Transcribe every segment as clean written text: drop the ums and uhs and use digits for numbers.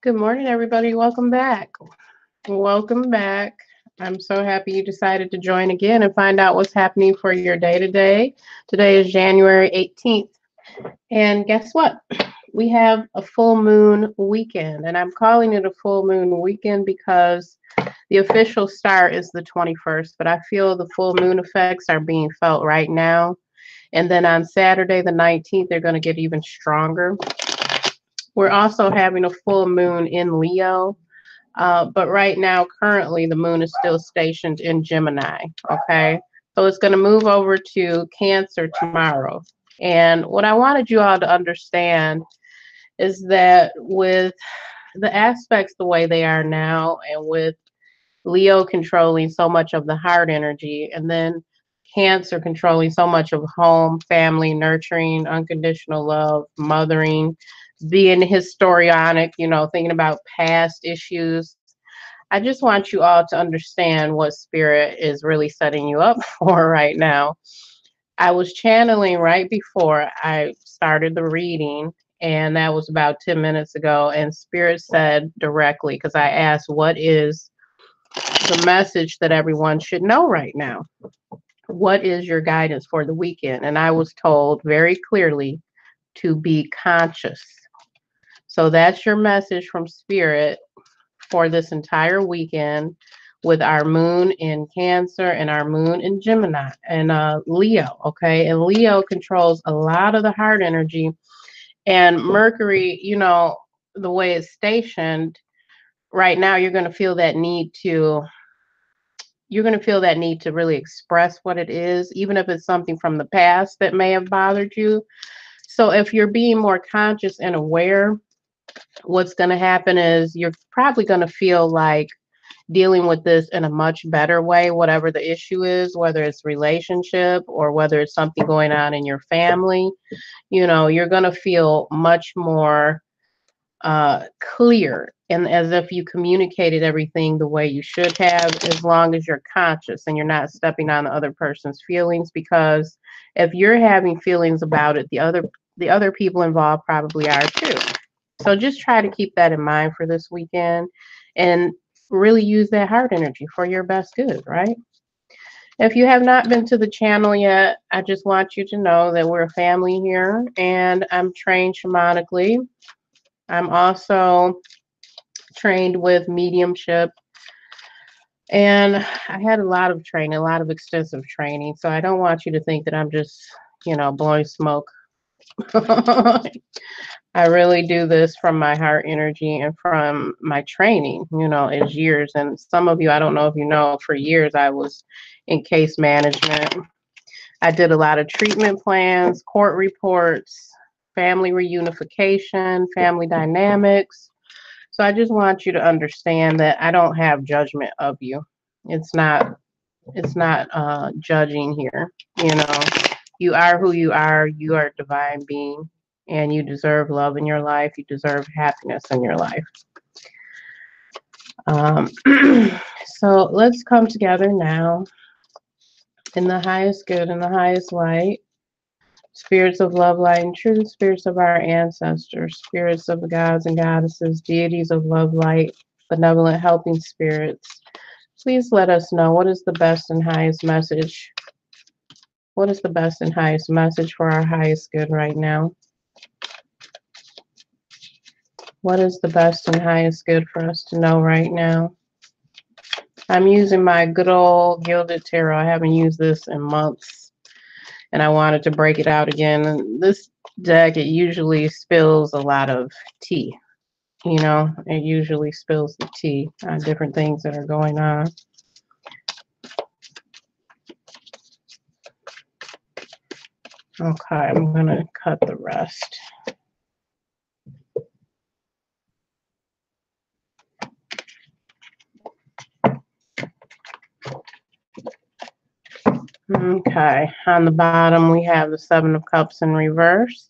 Good morning, everybody. Welcome back. Welcome back. I'm so happy you decided to join again and find out what's happening for your day today. Today is January 18th. And guess what? We have a full moon weekend. And I'm calling it a full moon weekend because the official start is the 21st, but I feel the full moon effects are being felt right now. And then on Saturday, the 19th, they're going to get even stronger. We're also having a full moon in Leo. But right now, currently, the moon is still stationed in Gemini. Okay. So it's going to move over to Cancer tomorrow. And what I wanted you all to understand is that with the aspects the way they are now, and with Leo controlling so much of the heart energy, and then Cancer controlling so much of home, family, nurturing, unconditional love, mothering, being histrionic, thinking about past issues. I just want you all to understand what spirit is really setting you up for right now. I was channeling right before I started the reading, and that was about 10 minutes ago. And spirit said directly, because I asked, what is the message that everyone should know right now? What is your guidance for the weekend? And I was told very clearly to be conscious. So that's your message from spirit for this entire weekend, with our moon in Cancer and our moon in Gemini and Leo. Okay. And Leo controls a lot of the heart energy. And Mercury, the way it's stationed right now, you're going to feel that need to really express what it is, even if it's something from the past that may have bothered you. So if you're being more conscious and aware, what's going to happen is you're probably going to feel like dealing with this in a much better way, whatever the issue is, whether it's relationship or whether it's something going on in your family. You're going to feel much more clear, and as if you communicated everything the way you should have, as long as you're conscious and you're not stepping on the other person's feelings. Because if you're having feelings about it, the other people involved probably are too. So just try to keep that in mind for this weekend, and really use that heart energy for your best good, right? If you have not been to the channel yet, I just want you to know that we're a family here, and I'm trained shamanically. I'm also trained with mediumship, and I had a lot of training, a lot of extensive training. So I don't want you to think that I'm just, blowing smoke. I really do this from my heart energy and from my training, is years. And some of you, I don't know if you know, for years I was in case management. I did a lot of treatment plans, court reports, family reunification, family dynamics. So I just want you to understand that I don't have judgment of you. It's not judging here. You are who you are. You are a divine being, and you deserve love in your life. You deserve happiness in your life. Um, so let's come together now in the highest good and the highest light. Spirits of love, light, and truth, spirits of our ancestors, spirits of the gods and goddesses, deities of love, light, benevolent helping spirits. Please let us know, what is the best and highest message? What is the best and highest message for our highest good right now? What is the best and highest good for us to know right now? I'm using my good old Gilded Tarot. I haven't used this in months, and I wanted to break it out again. And this deck, it usually spills a lot of tea. It usually spills the tea on different things that are going on. Okay, I'm going to cut the rest. Okay, on the bottom we have the Seven of Cups in reverse.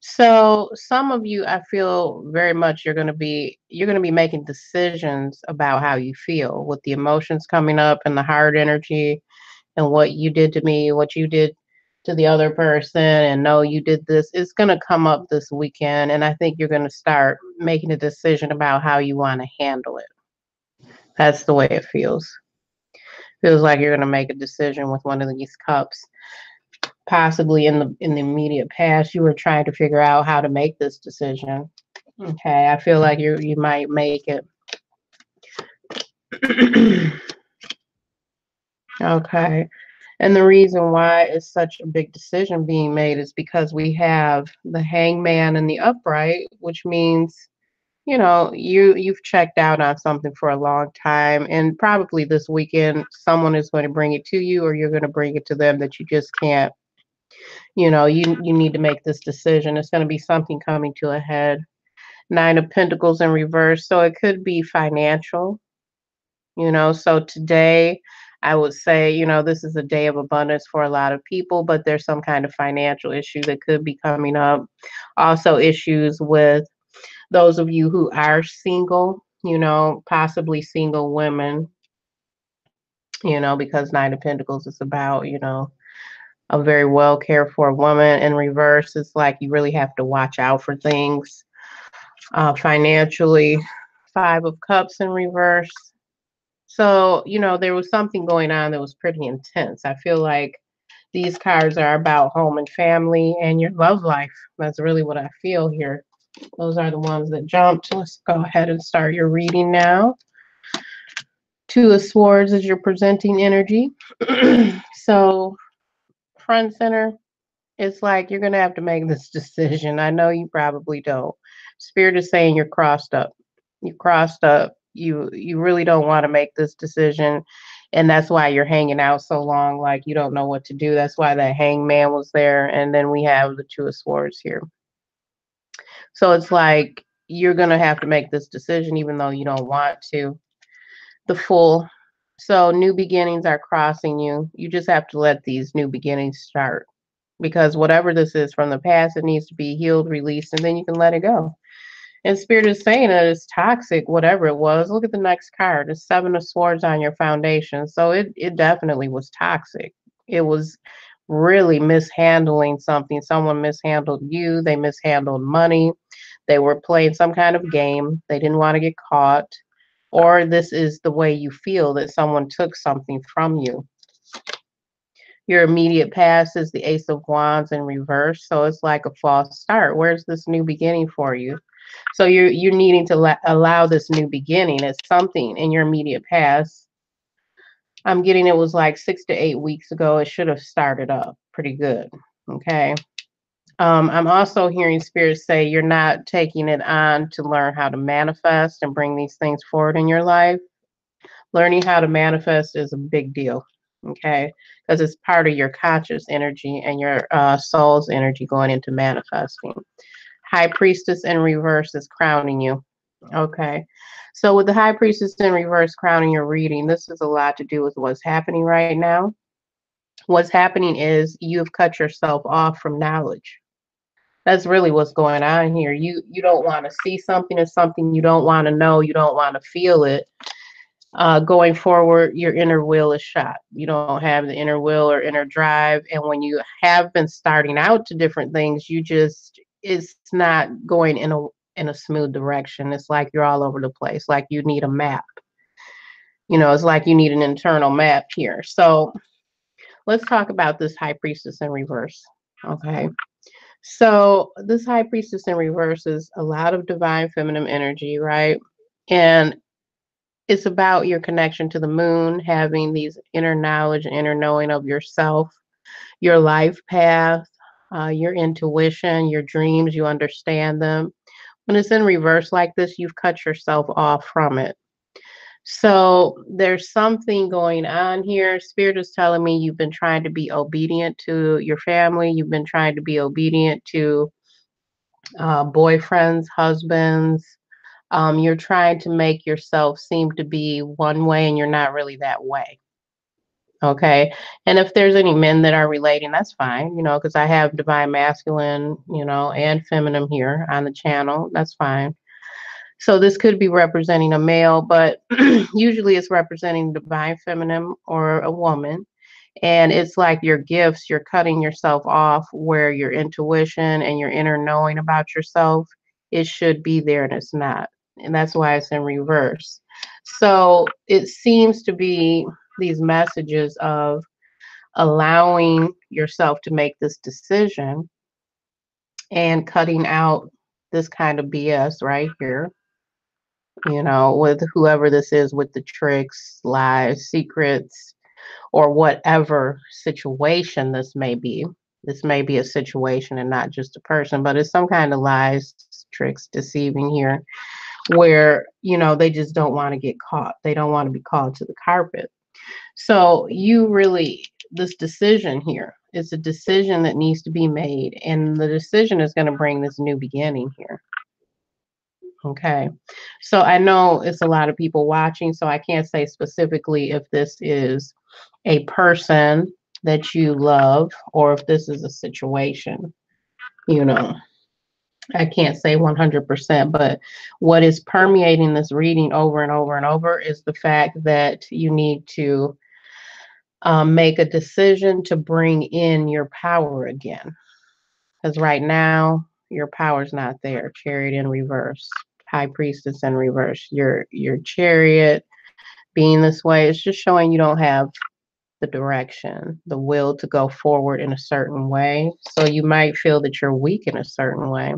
So some of you, I feel very much you're going to be making decisions about how you feel, with the emotions coming up and the heart energy, and what you did to me, what you did to the other person and no, you did this. It's going to come up this weekend. And I think you're going to start making a decision about how you want to handle it. That's the way it feels. Feels like you're going to make a decision with one of these cups. Possibly in the immediate past, you were trying to figure out how to make this decision. Okay, I feel like you might make it. Okay. And the reason why it's such a big decision being made is because we have the hangman and the upright, which means, you've checked out on something for a long time, and probably this weekend someone is going to bring it to you or you're going to bring it to them that you just can't, you need to make this decision. It's going to be something coming to a head. Nine of Pentacles in reverse. So it could be financial. So today I would say, this is a day of abundance for a lot of people, but there's some kind of financial issue that could be coming up. Also issues with those of you who are single, possibly single women, because Nine of Pentacles is about, a very well cared for woman. In reverse, it's like you really have to watch out for things financially. Five of Cups in reverse. So, there was something going on that was pretty intense. I feel like these cards are about home and family and your love life. That's really what I feel here. Those are the ones that jumped. Let's go ahead and start your reading now. Two of Swords is your presenting energy. So, front center, it's like you're going to have to make this decision. I know you probably don't. Spirit is saying you're crossed up. You're crossed up. You really don't want to make this decision. And that's why you're hanging out so long, like you don't know what to do. That's why that hangman was there. And then we have the Two of Swords here. So it's like you're going to have to make this decision even though you don't want to. The Fool. So new beginnings are crossing you. You just have to let these new beginnings start. Because whatever this is from the past, it needs to be healed, released, and then you can let it go. And Spirit is saying that it's toxic, whatever it was. Look at the next card. The Seven of Swords on your foundation. So it definitely was toxic. It was really mishandling something. Someone mishandled you. They mishandled money. They were playing some kind of game. They didn't want to get caught. Or this is the way you feel that someone took something from you. Your immediate past is the Ace of Wands in reverse. So it's like a false start. Where's this new beginning for you? So you're needing to allow this new beginning. It's something in your immediate past. I'm getting it was like 6 to 8 weeks ago. It should have started up pretty good. Okay. I'm also hearing Spirit say you're not taking it on to learn how to manifest and bring these things forward in your life. Learning how to manifest is a big deal. Okay. Because it's part of your conscious energy and your soul's energy going into manifesting. High Priestess in reverse is crowning you. Okay. So with the High Priestess in reverse crowning your reading, this is a lot to do with what's happening right now. What's happening is you've cut yourself off from knowledge. That's really what's going on here. You don't want to see something as something you don't want to know. You don't want to feel it. Going forward, your inner will is shot. You don't have the inner will or inner drive. And when you have been starting out to different things, it's not going in a smooth direction. It's like you're all over the place. Like you need a map. It's like you need an internal map here. So let's talk about this High Priestess in reverse. Okay. So this High Priestess in reverse is a lot of divine feminine energy, right? And it's about your connection to the moon, having these inner knowledge and inner knowing of yourself, your life path, your intuition, your dreams, you understand them. When it's in reverse like this, you've cut yourself off from it. So there's something going on here. Spirit is telling me you've been trying to be obedient to your family. You've been trying to be obedient to boyfriends, husbands. You're trying to make yourself seem to be one way and you're not really that way. Okay. And if there's any men that are relating, that's fine, because I have divine masculine, and feminine here on the channel. That's fine. So this could be representing a male, but usually it's representing divine feminine or a woman. And it's like your gifts, you're cutting yourself off where your intuition and your inner knowing about yourself, it should be there and it's not. And that's why it's in reverse. So it seems to be these messages of allowing yourself to make this decision and cutting out this kind of BS right here, with whoever this is, with the tricks, lies, secrets, or whatever situation this may be. This may be a situation and not just a person, but it's some kind of lies, tricks, deceiving here where, they just don't want to get caught. They don't want to be called to the carpet. So this decision here is a decision that needs to be made. And the decision is going to bring this new beginning here. Okay. So I know it's a lot of people watching, so I can't say specifically if this is a person that you love or if this is a situation. I can't say 100%, but what is permeating this reading over and over and over is the fact that you need to make a decision to bring in your power again. Because right now, your power's not there. Chariot in reverse, High Priestess in reverse. Your Chariot being this way, it's just showing you don't have the direction, the will to go forward in a certain way. So you might feel that you're weak in a certain way.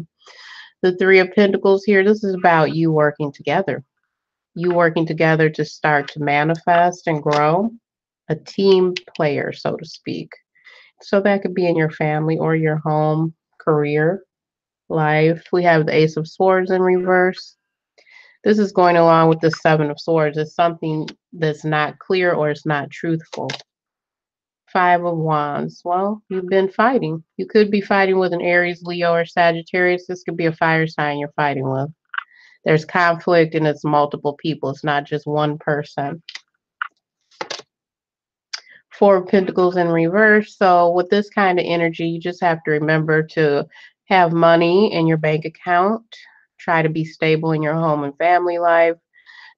The Three of Pentacles here, this is about you working together. You working together to start to manifest and grow. A team player, so to speak. So that could be in your family or your home, career, life. We have the Ace of Swords in reverse. This is going along with the Seven of Swords. It's something that's not clear or it's not truthful. Five of Wands. Well, you've been fighting. You could be fighting with an Aries, Leo, or Sagittarius. This could be a fire sign you're fighting with. There's conflict and it's multiple people. It's not just one person. Four of Pentacles in reverse. So with this kind of energy, you just have to remember to have money in your bank account. Try to be stable in your home and family life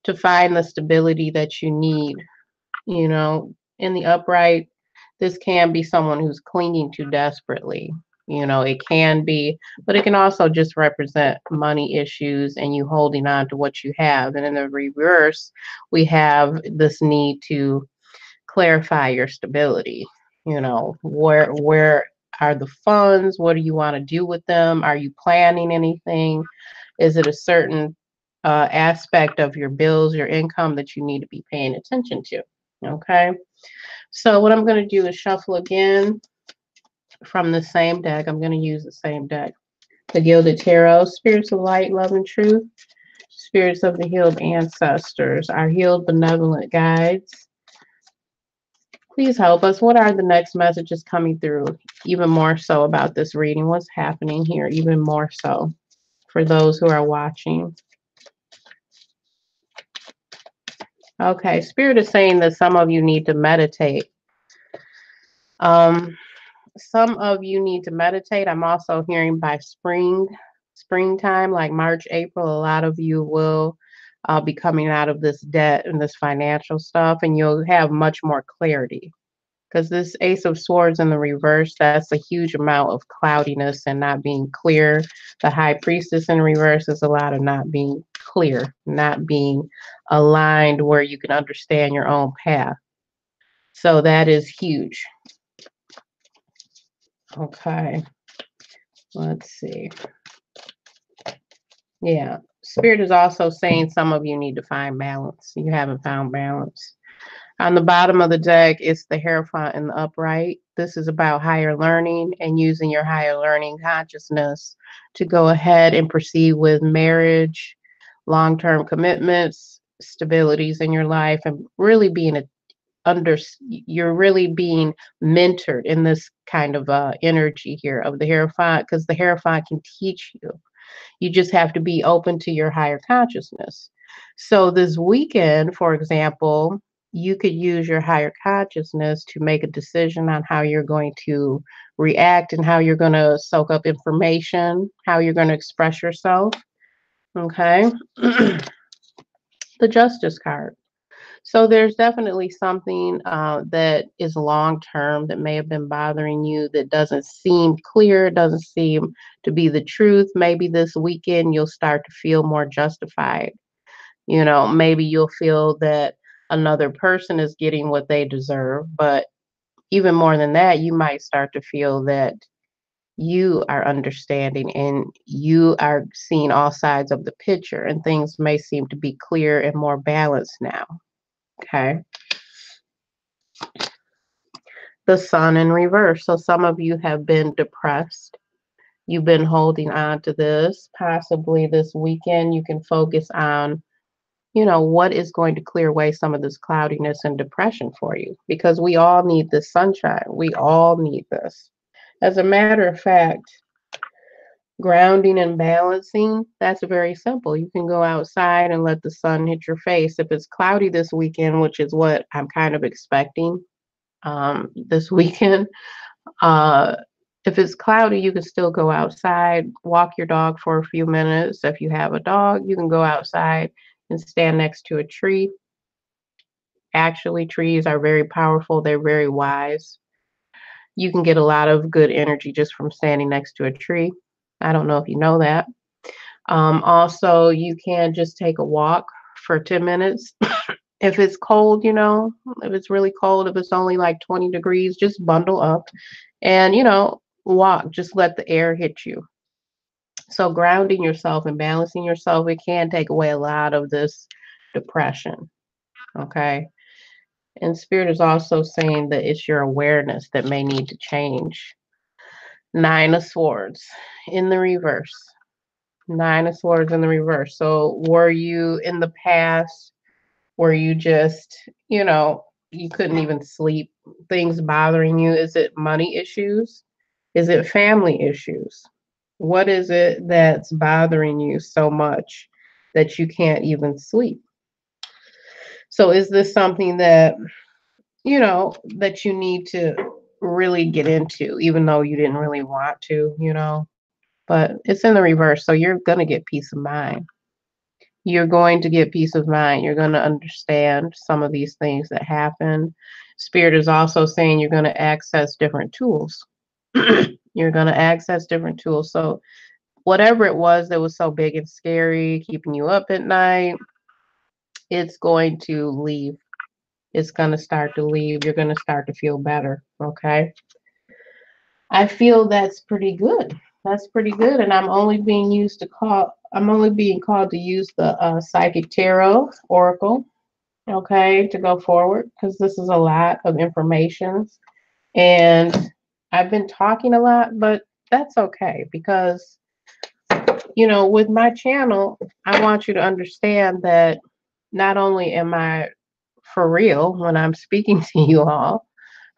to find the stability that you need. In the upright, this can be someone who's clinging too desperately. It can be, but it can also just represent money issues and you holding on to what you have. And in the reverse, we have this need to clarify your stability. Where are the funds? What do you want to do with them? Are you planning anything? Is it a certain aspect of your bills, your income that you need to be paying attention to? Okay. So what I'm going to do is shuffle again from the same deck. I'm going to use the same deck. The Gilded Tarot, Spirits of Light, Love, and Truth. Spirits of the healed ancestors, our healed benevolent guides. Please help us. What are the next messages coming through? Even more so about this reading. What's happening here? Even more so for those who are watching. Okay, Spirit is saying that some of you need to meditate. Some of you need to meditate. I'm also hearing by springtime, like March, April, a lot of you will be coming out of this debt and this financial stuff, and you'll have much more clarity. Because this Ace of Swords in the reverse, that's a huge amount of cloudiness and not being clear. The High Priestess in reverse is a lot of not being clear, not being aligned where you can understand your own path. So that is huge. Okay. Let's see. Yeah. Spirit is also saying some of you need to find balance. You haven't found balance. On the bottom of the deck, it's the Hierophant in the upright. This is about higher learning and using your higher learning consciousness to go ahead and proceed with marriage, long-term commitments, stabilities in your life, and really being you're really being mentored in this kind of energy here of the Hierophant, because the Hierophant can teach you. You just have to be open to your higher consciousness. So this weekend, for example, you could use your higher consciousness to make a decision on how you're going to react and how you're going to soak up information, how you're going to express yourself. Okay. The Justice card. So there's definitely something that is long term that may have been bothering you that doesn't seem clear, doesn't seem to be the truth. Maybe this weekend you'll start to feel more justified. Maybe you'll feel that another person is getting what they deserve, but even more than that, you might start to feel that you are understanding and you are seeing all sides of the picture, and things may seem to be clear and more balanced now. Okay. The sun in reverse. So some of you have been depressed. You've been holding on to this. Possibly this weekend, you can focus on, what is going to clear away some of this cloudiness and depression for you, because we all need this sunshine. We all need this. As a matter of fact, grounding and balancing, that's very simple. You can go outside and let the sun hit your face. If it's cloudy this weekend, which is what I'm kind of expecting this weekend, uh, if it's cloudy, you can still go outside, walk your dog for a few minutes. If you have a dog, you can go outside and stand next to a tree. Actually, trees are very powerful. They're very wise. You can get a lot of good energy just from standing next to a tree. I don't know if you know that. Also, you can just take a walk for 10 minutes. If it's cold, if it's really cold, if it's only like 20 degrees, just bundle up and, walk. Just let the air hit you. So, grounding yourself and balancing yourself, it can take away a lot of this depression. Okay. And Spirit is also saying that it's your awareness that may need to change. Nine of Swords in the reverse. Nine of Swords in the reverse. So, were you in the past, were you just, you couldn't even sleep? Things bothering you? Is it money issues? Is it family issues? What is it that's bothering you so much that you can't even sleep? So, is this something that, that you need to really get into, even though you didn't really want to, But it's in the reverse. So, you're going to get peace of mind. You're going to get peace of mind. You're going to understand some of these things that happen. Spirit is also saying you're going to access different tools. You're going to access different tools. So, whatever it was that was so big and scary, keeping you up at night, it's going to leave. It's going to start to leave. You're going to start to feel better. Okay. I feel that's pretty good. That's pretty good. And I'm only being called to use the Psychic Tarot Oracle, okay, to go forward, because this is a lot of information. And I've been talking a lot, but that's okay, because, with my channel, I want you to understand that not only am I for real when I'm speaking to you all,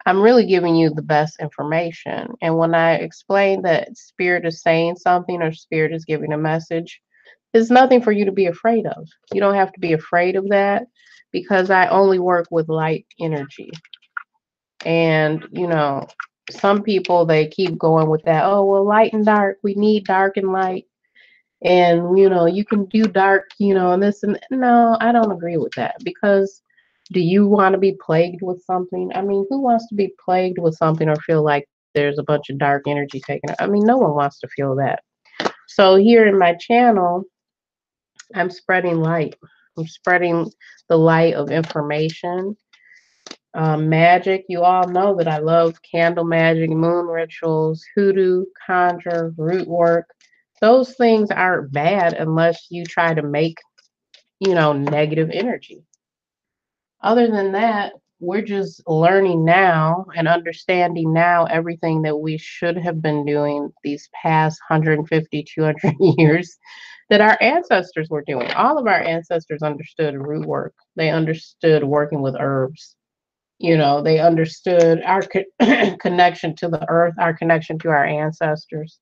I'm really giving you the best information. And when I explain that Spirit is saying something or Spirit is giving a message, there's nothing for you to be afraid of. You don't have to be afraid of that, because I only work with light energy. And, some people, they keep going with that. Oh, well, light and dark. We need dark and light. And, you can do dark, and this and no, I don't agree with that, because do you want to be plagued with something? I mean, who wants to be plagued with something or feel like there's a bunch of dark energy taken? I mean, no one wants to feel that. So here in my channel, I'm spreading light. I'm spreading the light of information. Magic, you all know that I love candle magic, moon rituals, hoodoo, conjure, root work. Those things aren't bad unless you try to make, negative energy. Other than that, we're just learning now and understanding now everything that we should have been doing these past 150, 200 years that our ancestors were doing. All of our ancestors understood root work. They understood working with herbs. They understood our connection to the earth, our connection to our ancestors.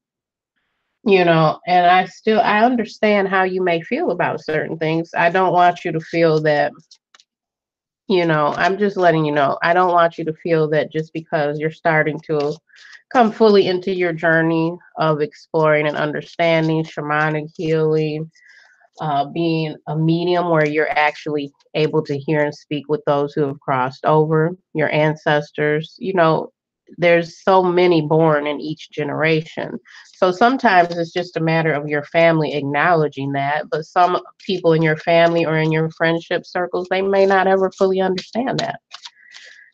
And I understand how you may feel about certain things. I don't want you to feel that, I'm just letting you know, I don't want you to feel that just because you're starting to come fully into your journey of exploring and understanding shamanic healing, being a medium where you're actually able to hear and speak with those who have crossed over, your ancestors. There's so many born in each generation. So sometimes it's just a matter of your family acknowledging that, but some people in your family or in your friendship circles, they may not ever fully understand that.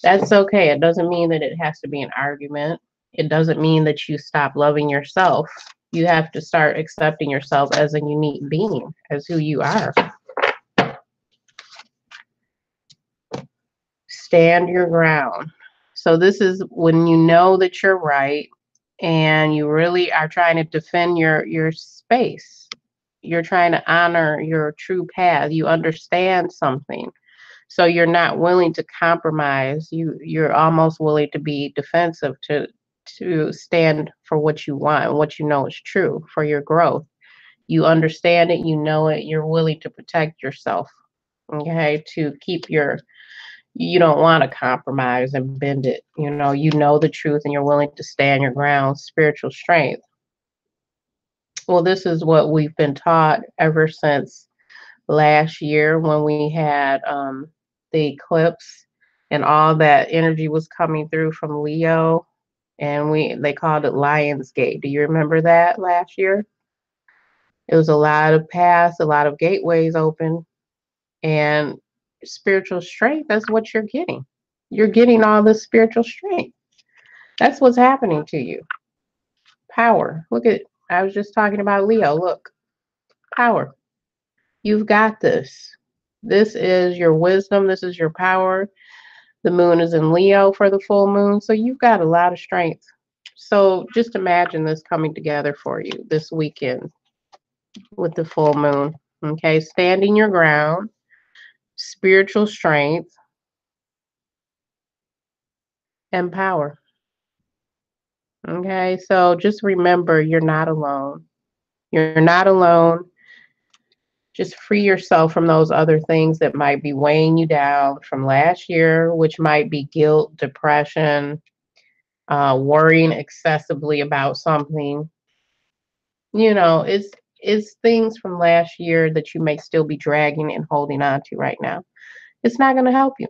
That's okay. It doesn't mean that it has to be an argument. It doesn't mean that you stop loving yourself. You have to start accepting yourself as a unique being, as who you are. Stand your ground. So this is when you know that you're right and you really are trying to defend your space. You're trying to honor your true path. You understand something. So you're not willing to compromise. You're almost willing to be defensive, to stand for what you want and what you know is true for your growth. You understand it, you know it, you're willing to protect yourself. Okay, to keep you don't want to compromise and bend it. You know the truth and you're willing to stand your ground. Spiritual strength. Well, this is what we've been taught ever since last year when we had the eclipse and all that energy was coming through from Leo, and they called it Lionsgate. Do you remember that last year? It was a lot of paths, a lot of gateways open, and spiritual strength. That's what you're getting. You're getting all this spiritual strength. That's what's happening to you. Power. Look at. I was just talking about Leo. Look, power. You've got this. This is your wisdom. This is your power. The moon is in Leo for the full moon. So you've got a lot of strength. So just imagine this coming together for you this weekend with the full moon. Okay. Standing your ground, spiritual strength, and power. Okay. So just remember you're not alone. You're not alone. Just free yourself from those other things that might be weighing you down from last year, which might be guilt, depression, worrying excessively about something. It's things from last year that you may still be dragging and holding on to right now. It's not going to help you.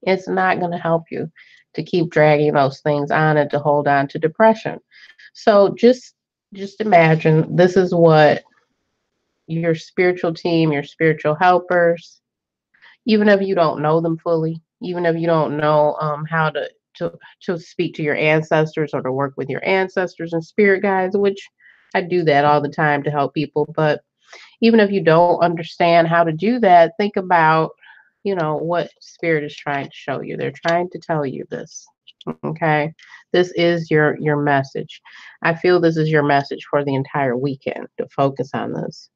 It's not going to help you to keep dragging those things on and to hold on to depression. So just imagine this is what your spiritual team, your spiritual helpers, even if you don't know them fully, even if you don't know how to to speak to your ancestors or to work with your ancestors and spirit guides, which I do that all the time to help people. But even if you don't understand how to do that, think about, what spirit is trying to show you. They're trying to tell you this. Okay. This is your message. I feel this is your message for the entire weekend to focus on this.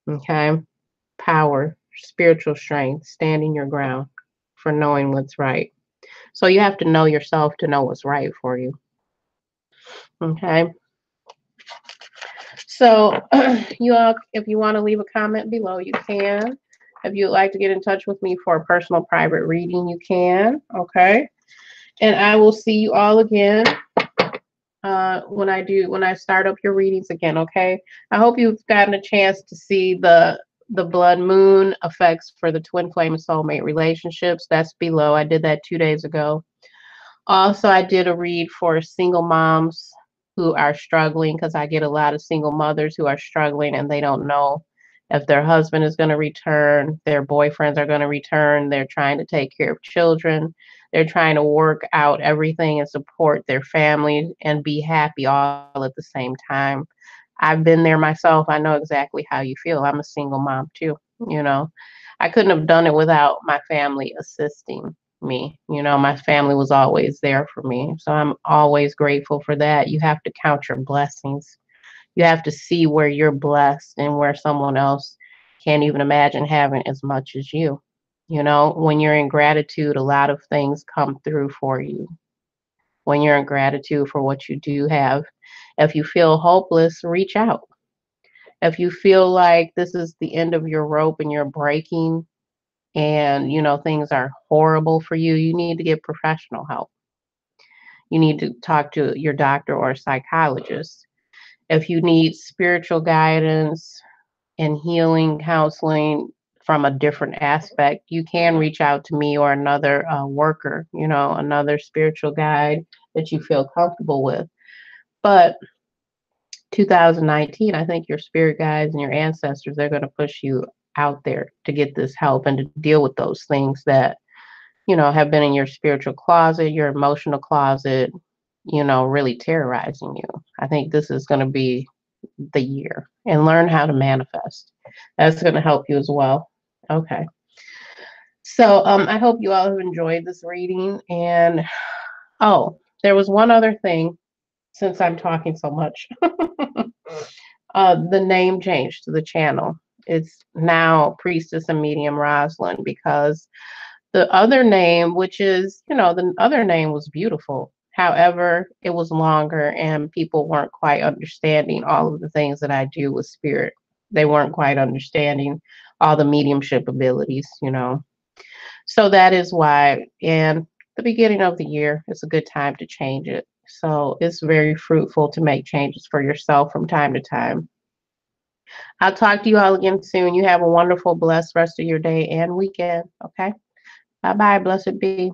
Okay. Power, spiritual strength, standing your ground for knowing what's right. So you have to know yourself to know what's right for you. Okay. So you all, if you want to leave a comment below, you can. If you'd like to get in touch with me for a personal private reading, you can. Okay. And I will see you all again when I start up your readings again. Okay. I hope you've gotten a chance to see the blood moon effects for the twin flame and soulmate relationships. That's below. I did that 2 days ago. Also, I did a read for single moms who are struggling, because I get a lot of single mothers who are struggling and they don't know if their husband is going to return, their boyfriends are going to return. They're trying to take care of children. They're trying to work out everything and support their family and be happy all at the same time. I've been there myself. I know exactly how you feel. I'm a single mom too. You know, I couldn't have done it without my family assisting me. My family was always there for me. So I'm always grateful for that. You have to count your blessings. You have to see where you're blessed and where someone else can't even imagine having as much as you. When you're in gratitude, a lot of things come through for you. When you're in gratitude for what you do have, if you feel hopeless, reach out. If you feel like this is the end of your rope and you're breaking and things are horrible for you, you need to get professional help. You need to talk to your doctor or a psychologist. If you need spiritual guidance in healing, counseling from a different aspect, you can reach out to me or another worker, another spiritual guide that you feel comfortable with. But 2019, I think your spirit guides and your ancestors, they're going to push you out there to get this help and to deal with those things that, have been in your spiritual closet, your emotional closet, really terrorizing you. I think this is going to be the year, and learn how to manifest. That's going to help you as well. Okay. So I hope you all have enjoyed this reading. And oh, there was one other thing since I'm talking so much. The name change to the channel. It's now Priestess and Medium Rosalind, because the other name, which is, the other name was beautiful. However, it was longer and people weren't quite understanding all of the things that I do with spirit. They weren't quite understanding all the mediumship abilities, So that is why, in the beginning of the year, it's a good time to change it. So it's very fruitful to make changes for yourself from time to time. I'll talk to you all again soon. You have a wonderful, blessed rest of your day and weekend. Okay. Bye-bye. Blessed be.